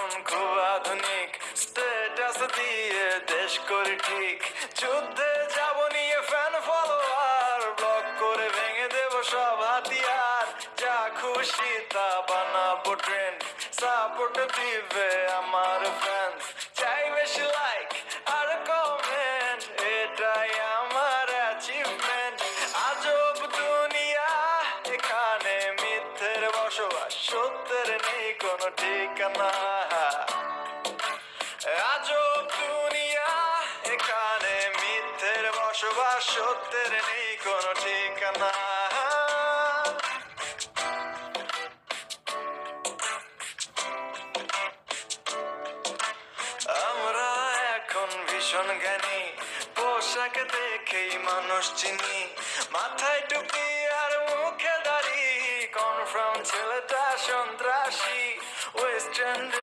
এখন খুব আধুনিক, স্ট্যাটাস দিয়ে দেশ করি ঠিক। যুদ্ধে যাব নিয়ে ফ্যান ফলোয়ার, ব্লক করে ভেঙে দেব সব হাতিয়ার। যা খুশি তা বানাবো ট্রেন্ড, সাপোর্ট দিবে আমার ফ্যান্স। চাই বেশি লাইক আর কমেন্ট, এটাই আমার অ্যাচিভমেন্ট। আজব দুনিয়া, এখানে মিথ্যের বসবাস, সত্যের নেই কোনো ঠিকানা। আজব দুনিয়া, এখানে মিথ্যের বসবাস, সত্যের নেই কোনো ঠিকানা। আমরা এখন ভীষণ জ্ঞানী, পোশাক দেখেই মানুষ চিনি। মাথায় টুপি আর মুখে দাড়ি, কনফার্ম ছেলেটা সন্ত্রাসী। ওয়েস্টার্ন